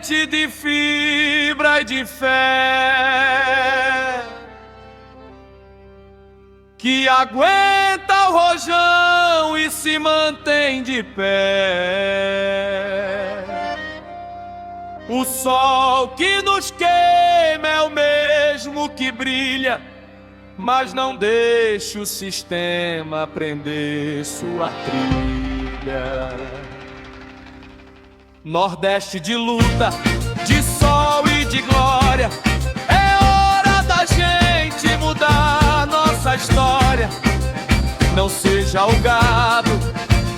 corrente de fibra e de fé que aguenta o rojão e se mantém de pé. O sol que nos queima é o mesmo que brilha, mas não deixa o sistema prender sua trilha. Nordeste de luta, de sol e de glória, é hora da gente mudar nossa história. Não seja o gado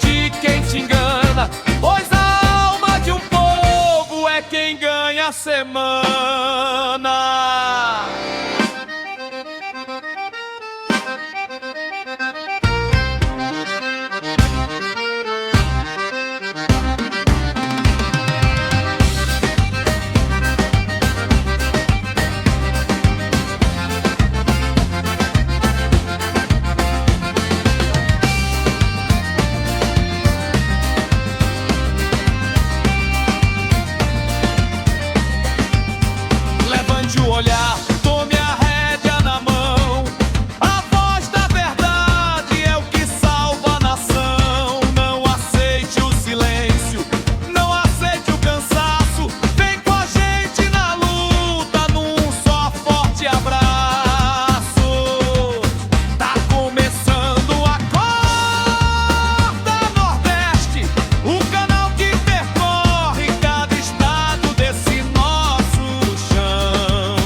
de quem te engana, pois a alma de um povo é quem ganha a semana. Olhar, tome a rédea na mão. A voz da verdade é o que salva a nação. Não aceite o silêncio, não aceite o cansaço. Vem com a gente na luta, num só forte abraço. Tá começando a Acorda Nordeste, o canal que percorre cada estado desse nosso chão.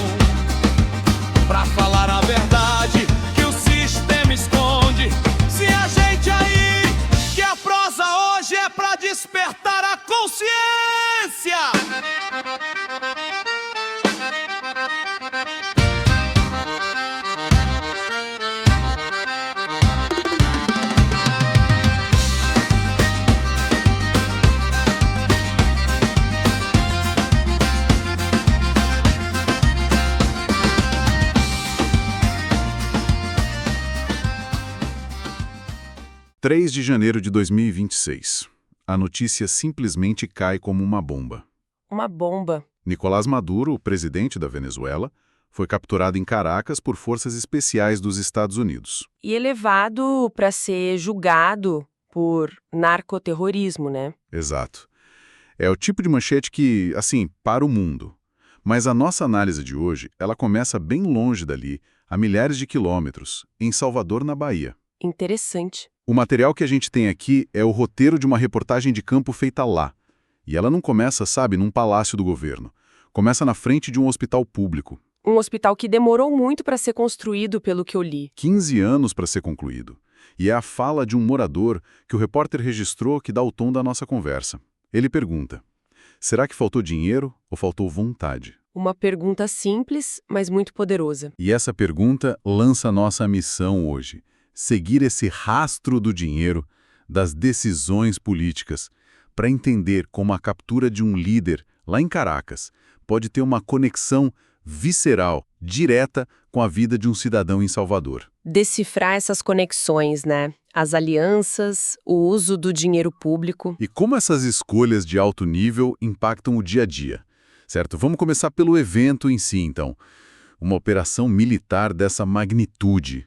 Pra falar a verdade que o sistema esconde. Se ajeite aí, que a prosa hoje é pra despertar a consciência. 3 de janeiro de 2026. A notícia simplesmente cai como uma bomba. Uma bomba. Nicolás Maduro, o presidente da Venezuela, foi capturado em Caracas por forças especiais dos Estados Unidos. E levado para ser julgado por narcoterrorismo, né? Exato. É o tipo de manchete que, assim, para o mundo. Mas a nossa análise de hoje, ela começa bem longe dali, a milhares de quilômetros, em Salvador, na Bahia. Interessante. O material que a gente tem aqui é o roteiro de uma reportagem de campo feita lá. E ela não começa, sabe, num palácio do governo. Começa na frente de um hospital público. Um hospital que demorou muito para ser construído, pelo que eu li. 15 anos para ser concluído. E é a fala de um morador que o repórter registrou que dá o tom da nossa conversa. Ele pergunta: será que faltou dinheiro ou faltou vontade? Uma pergunta simples, mas muito poderosa. E essa pergunta lança a nossa missão hoje. Seguir esse rastro do dinheiro, das decisões políticas, para entender como a captura de um líder, lá em Caracas, pode ter uma conexão visceral, direta, com a vida de um cidadão em Salvador. Decifrar essas conexões, né? As alianças, o uso do dinheiro público. E como essas escolhas de alto nível impactam o dia a dia, certo? Vamos começar pelo evento em si, então. Uma operação militar dessa magnitude.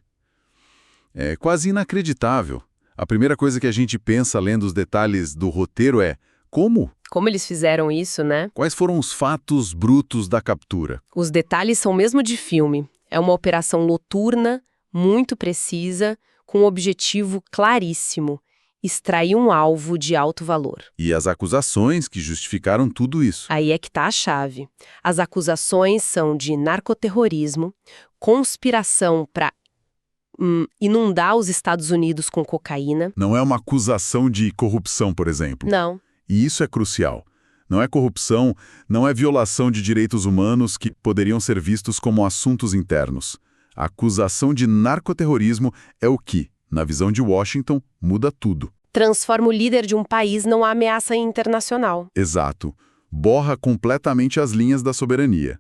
É quase inacreditável. A primeira coisa que a gente pensa lendo os detalhes do roteiro é: como? Como eles fizeram isso, né? Quais foram os fatos brutos da captura? Os detalhes são mesmo de filme. É uma operação noturna, muito precisa, com um objetivo claríssimo: extrair um alvo de alto valor. E as acusações que justificaram tudo isso? Aí é que tá a chave. As acusações são de narcoterrorismo, conspiração para inundar os Estados Unidos com cocaína. Não é uma acusação de corrupção, por exemplo. Não. E isso é crucial. Não é corrupção, não é violação de direitos humanos que poderiam ser vistos como assuntos internos. A acusação de narcoterrorismo é o que, na visão de Washington, muda tudo. Transforma o líder de um país numa ameaça internacional. Exato. Borra completamente as linhas da soberania.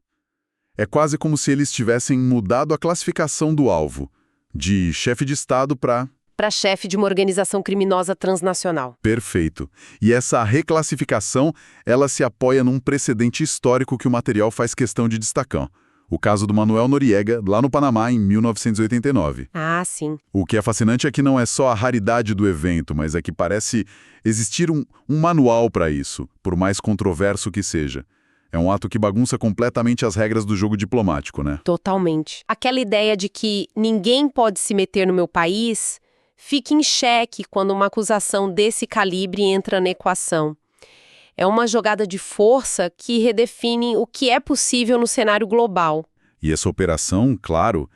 É quase como se eles tivessem mudado a classificação do alvo, de chefe de Estado para para chefe de uma organização criminosa transnacional. Perfeito. E essa reclassificação, ela se apoia num precedente histórico que o material faz questão de destacar. O caso do Manuel Noriega, lá no Panamá, em 1989. Ah, sim. O que é fascinante é que não é só a raridade do evento, mas é que parece existir um manual para isso, por mais controverso que seja. É um ato que bagunça completamente as regras do jogo diplomático, né? Totalmente. Aquela ideia de que ninguém pode se meter no meu país fica em xeque quando uma acusação desse calibre entra na equação. É uma jogada de força que redefine o que é possível no cenário global. E essa operação, claro,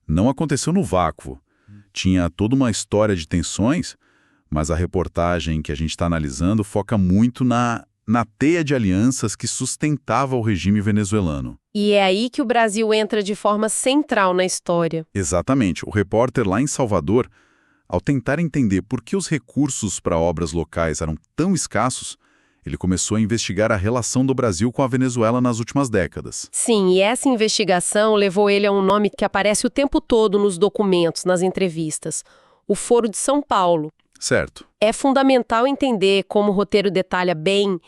não aconteceu no vácuo. Tinha toda uma história de tensões, mas a reportagem que a gente está analisando foca muito na teia de alianças que sustentava o regime venezuelano. E é aí que o Brasil entra de forma central na história. Exatamente. O repórter lá em Salvador, ao tentar entender por que os recursos para obras locais eram tão escassos, ele começou a investigar a relação do Brasil com a Venezuela nas últimas décadas. Sim, e essa investigação levou ele a um nome que aparece o tempo todo nos documentos, nas entrevistas: o Foro de São Paulo. Certo. É fundamental entender, como o roteiro detalha bem,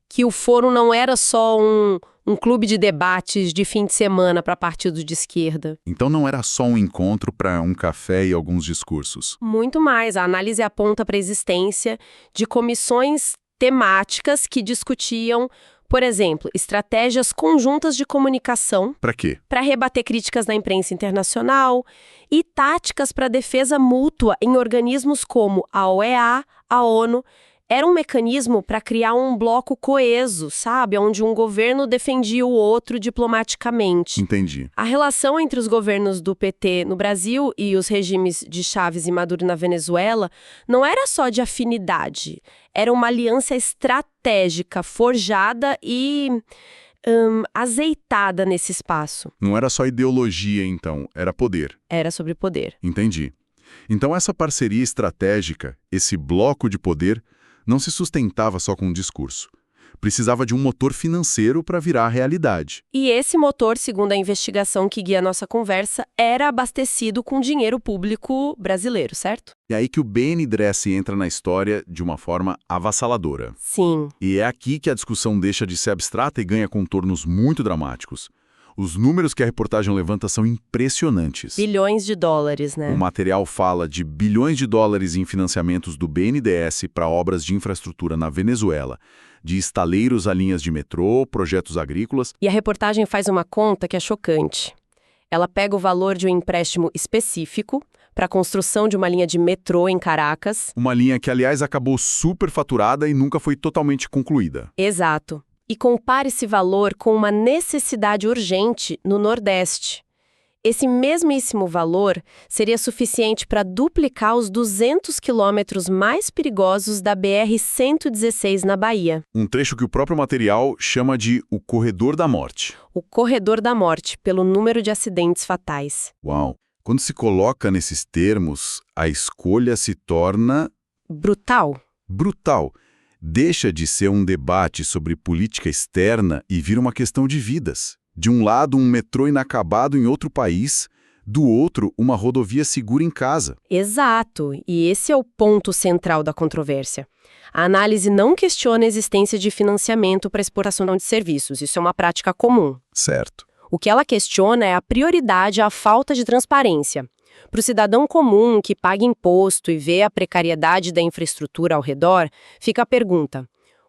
que o foro não era só um clube de debates de fim de semana para partidos de esquerda. Então não era só um encontro para um café e alguns discursos. Muito mais. A análise aponta para a existência de comissões temáticas que discutiam, por exemplo, estratégias conjuntas de comunicação. Para quê? Para rebater críticas na imprensa internacional e táticas para defesa mútua em organismos como a OEA, a ONU. Era um mecanismo para criar um bloco coeso, sabe? Onde um governo defendia o outro diplomaticamente. Entendi. A relação entre os governos do PT no Brasil e os regimes de Chávez e Maduro na Venezuela não era só de afinidade. Era uma aliança estratégica, forjada e azeitada nesse espaço. Não era só ideologia, então, era poder. Era sobre poder. Entendi. Então essa parceria estratégica, esse bloco de poder, não se sustentava só com um discurso. Precisava de um motor financeiro para virar realidade. E esse motor, segundo a investigação que guia a nossa conversa, era abastecido com dinheiro público brasileiro, certo? É aí que o BNDES entra na história de uma forma avassaladora. Sim. E é aqui que a discussão deixa de ser abstrata e ganha contornos muito dramáticos. Os números que a reportagem levanta são impressionantes. Bilhões de dólares, né? O material fala de bilhões de dólares em financiamentos do BNDES para obras de infraestrutura na Venezuela, de estaleiros a linhas de metrô, projetos agrícolas. E a reportagem faz uma conta que é chocante. Ela pega o valor de um empréstimo específico para a construção de uma linha de metrô em Caracas. Uma linha que, aliás, acabou superfaturada e nunca foi totalmente concluída. Exato. E compara esse valor com uma necessidade urgente no Nordeste. Esse mesmíssimo valor seria suficiente para duplicar os 200 quilômetros mais perigosos da BR-116 na Bahia. Um trecho que o próprio material chama de o Corredor da Morte. O Corredor da Morte, pelo número de acidentes fatais. Uau! Quando se coloca nesses termos, a escolha se torna... brutal. Brutal. Deixa de ser um debate sobre política externa e vira uma questão de vidas. De um lado, um metrô inacabado em outro país, do outro, uma rodovia segura em casa. Exato, e esse é o ponto central da controvérsia. A análise não questiona a existência de financiamento para exportação de serviços, isso é uma prática comum. Certo. O que ela questiona é a prioridade à falta de transparência. Para o cidadão comum que paga imposto e vê a precariedade da infraestrutura ao redor, fica a pergunta: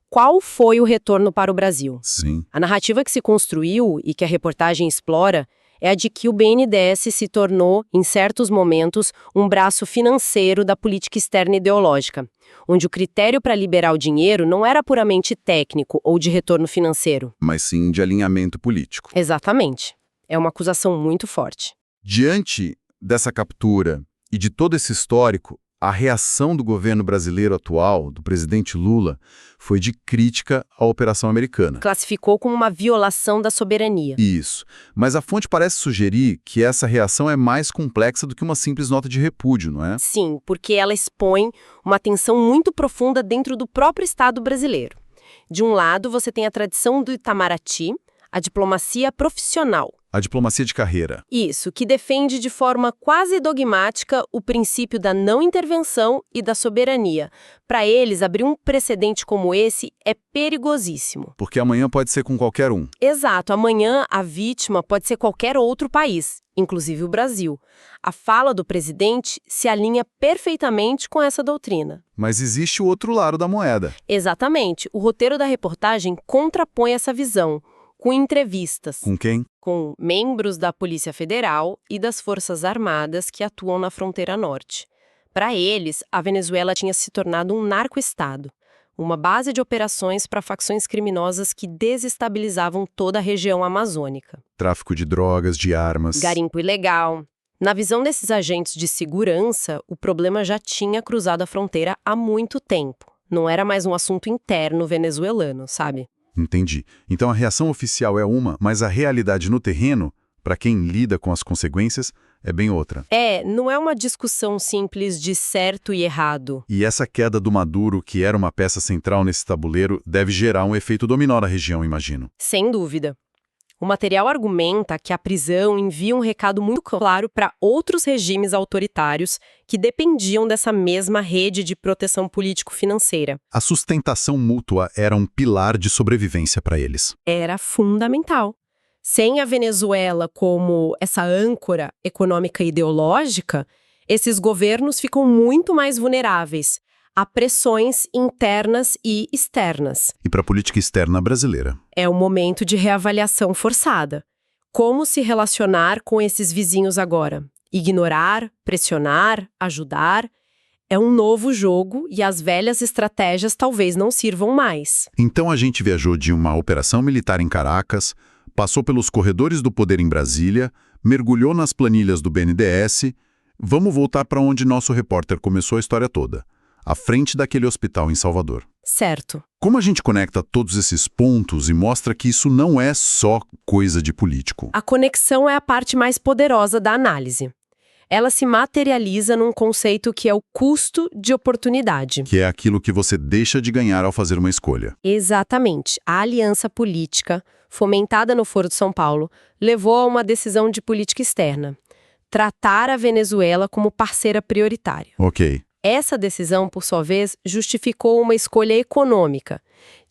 qual foi o retorno para o Brasil? Sim. A narrativa que se construiu e que a reportagem explora é a de que o BNDES se tornou, em certos momentos, um braço financeiro da política externa ideológica, onde o critério para liberar o dinheiro não era puramente técnico ou de retorno financeiro. Mas sim de alinhamento político. Exatamente. É uma acusação muito forte. Diante dessa captura e de todo esse histórico, a reação do governo brasileiro atual, do presidente Lula, foi de crítica à operação americana. Classificou como uma violação da soberania. Isso. Mas a fonte parece sugerir que essa reação é mais complexa do que uma simples nota de repúdio, não é? Sim, porque ela expõe uma tensão muito profunda dentro do próprio Estado brasileiro. De um lado, você tem a tradição do Itamaraty, a diplomacia profissional. A diplomacia de carreira. Isso, que defende de forma quase dogmática o princípio da não intervenção e da soberania. Para eles, abrir um precedente como esse é perigosíssimo. Porque amanhã pode ser com qualquer um. Exato, amanhã a vítima pode ser qualquer outro país, inclusive o Brasil. A fala do presidente se alinha perfeitamente com essa doutrina. Mas existe o outro lado da moeda. Exatamente, o roteiro da reportagem contrapõe essa visão, com entrevistas Com quem? com membros da Polícia Federal e das Forças Armadas que atuam na fronteira norte. Para eles, a Venezuela tinha se tornado um narco-estado, uma base de operações para facções criminosas que desestabilizavam toda a região amazônica. Tráfico de drogas, de armas. Garimpo ilegal. Na visão desses agentes de segurança, o problema já tinha cruzado a fronteira há muito tempo. Não era mais um assunto interno venezuelano, sabe? Entendi. Então a reação oficial é uma, mas a realidade no terreno, para quem lida com as consequências, é bem outra. Não é uma discussão simples de certo e errado. E essa queda do Maduro, que era uma peça central nesse tabuleiro, deve gerar um efeito dominó na região, imagino. Sem dúvida. O material argumenta que a prisão envia um recado muito claro para outros regimes autoritários que dependiam dessa mesma rede de proteção político-financeira. A sustentação mútua era um pilar de sobrevivência para eles. Era fundamental. Sem a Venezuela como essa âncora econômica e ideológica, esses governos ficam muito mais vulneráveis a pressões internas e externas. E para a política externa brasileira? É um momento de reavaliação forçada. Como se relacionar com esses vizinhos agora? Ignorar, pressionar, ajudar? É um novo jogo e as velhas estratégias talvez não sirvam mais. Então a gente viajou de uma operação militar em Caracas, passou pelos corredores do poder em Brasília, mergulhou nas planilhas do BNDES. Vamos voltar para onde nosso repórter começou a história toda. À frente daquele hospital em Salvador. Certo. Como a gente conecta todos esses pontos e mostra que isso não é só coisa de político? A conexão é a parte mais poderosa da análise. Ela se materializa num conceito que é o custo de oportunidade. Que é aquilo que você deixa de ganhar ao fazer uma escolha. Exatamente. A aliança política, fomentada no Foro de São Paulo, levou a uma decisão de política externa. Tratar a Venezuela como parceira prioritária. Ok. Essa decisão, por sua vez, justificou uma escolha econômica,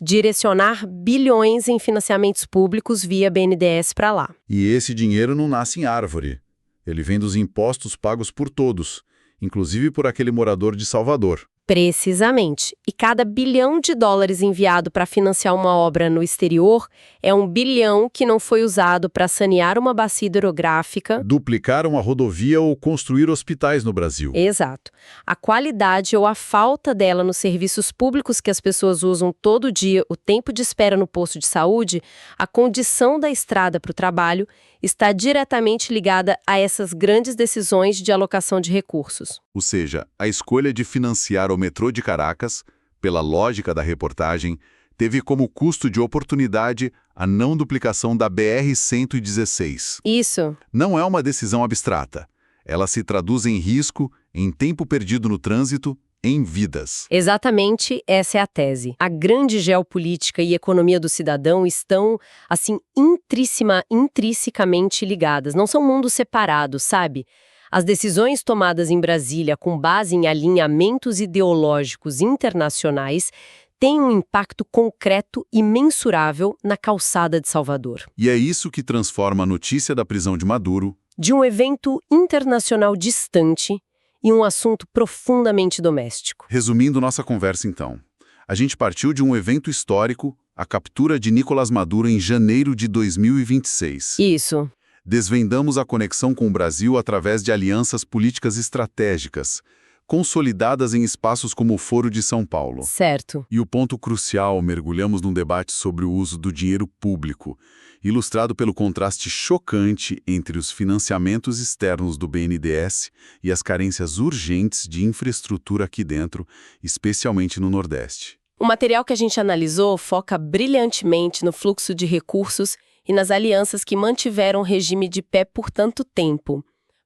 direcionar bilhões em financiamentos públicos via BNDES para lá. E esse dinheiro não nasce em árvore. Ele vem dos impostos pagos por todos, inclusive por aquele morador de Salvador. Precisamente. E cada bilhão de dólares enviado para financiar uma obra no exterior é um bilhão que não foi usado para sanear uma bacia hidrográfica. Duplicar uma rodovia ou construir hospitais no Brasil. Exato. A qualidade ou a falta dela nos serviços públicos que as pessoas usam todo dia, o tempo de espera no posto de saúde, a condição da estrada para o trabalho, está diretamente ligada a essas grandes decisões de alocação de recursos. Ou seja, a escolha de financiar o metrô de Caracas, pela lógica da reportagem, teve como custo de oportunidade a não duplicação da BR-116. Isso. Não é uma decisão abstrata. Ela se traduz em risco, em tempo perdido no trânsito, em vidas. Exatamente, essa é a tese. A grande geopolítica e economia do cidadão estão, assim, intrinsecamente ligadas. Não são mundos separados, sabe? As decisões tomadas em Brasília com base em alinhamentos ideológicos internacionais têm um impacto concreto e mensurável na calçada de Salvador. E é isso que transforma a notícia da prisão de Maduro de um evento internacional distante e um assunto profundamente doméstico. Resumindo nossa conversa, então, a gente partiu de um evento histórico, a captura de Nicolás Maduro em janeiro de 2026. Isso. Desvendamos a conexão com o Brasil através de alianças políticas estratégicas, consolidadas em espaços como o Foro de São Paulo. Certo. E o ponto crucial, mergulhamos num debate sobre o uso do dinheiro público, ilustrado pelo contraste chocante entre os financiamentos externos do BNDES e as carências urgentes de infraestrutura aqui dentro, especialmente no Nordeste. O material que a gente analisou foca brilhantemente no fluxo de recursos e nas alianças que mantiveram o regime de pé por tanto tempo.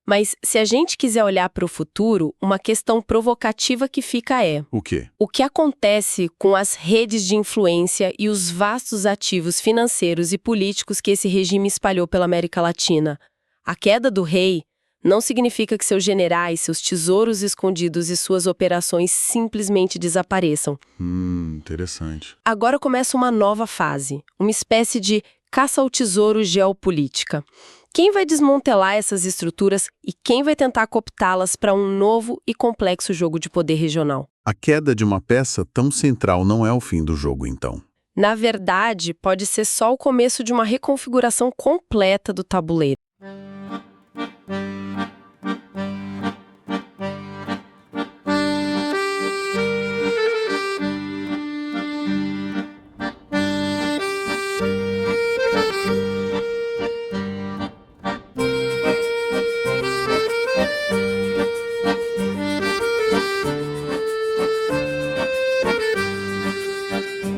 Mas se a gente quiser olhar para o futuro, uma questão provocativa que fica é: O quê? o que acontece com as redes de influência e os vastos ativos financeiros e políticos que esse regime espalhou pela América Latina? A queda do rei não significa que seus generais, seus tesouros escondidos e suas operações simplesmente desapareçam. Interessante. Agora começa uma nova fase, uma espécie de caça ao tesouro geopolítica. Quem vai desmantelar essas estruturas e quem vai tentar cooptá-las para um novo e complexo jogo de poder regional? A queda de uma peça tão central não é o fim do jogo, então. Na verdade, pode ser só o começo de uma reconfiguração completa do tabuleiro.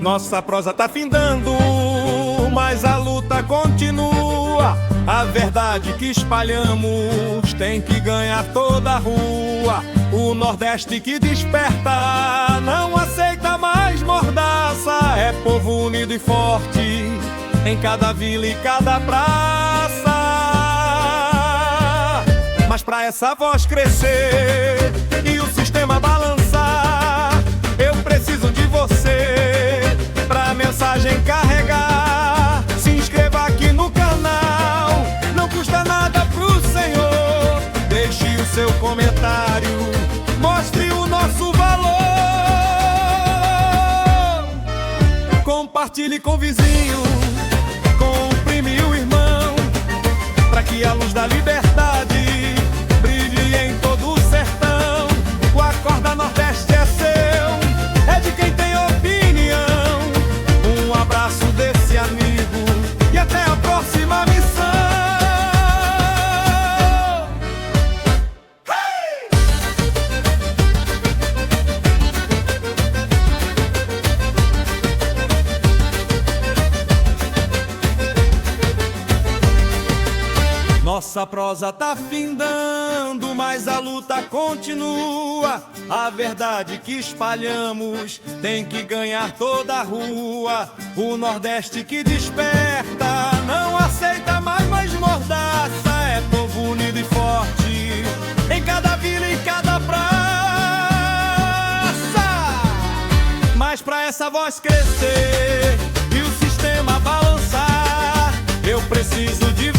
Nossa prosa tá findando, mas a luta continua. A verdade que espalhamos tem que ganhar toda a rua. O Nordeste que desperta não aceita mais mordaça. É povo unido e forte em cada vila e cada praça. Mas pra essa voz crescer e o sistema balançar, eu preciso de você pra mensagem carregar. Se inscreva aqui no canal, não custa nada pro Senhor. Deixe o seu comentário, mostre o nosso valor. Compartilhe com o vizinho, com o primo e o irmão, pra que a luz da liberdade brilhe em todo o sertão. O Acorda Nordeste é seu, é de quem tem opinião. Um abraço desse amigo e até a próxima missão. Nossa prosa tá findando, mas a luta continua. A verdade que espalhamos tem que ganhar toda a rua. O Nordeste que desperta não aceita mais mordaça. É povo unido e forte em cada vila e cada praça. Mas pra essa voz crescer e o sistema balançar, eu preciso de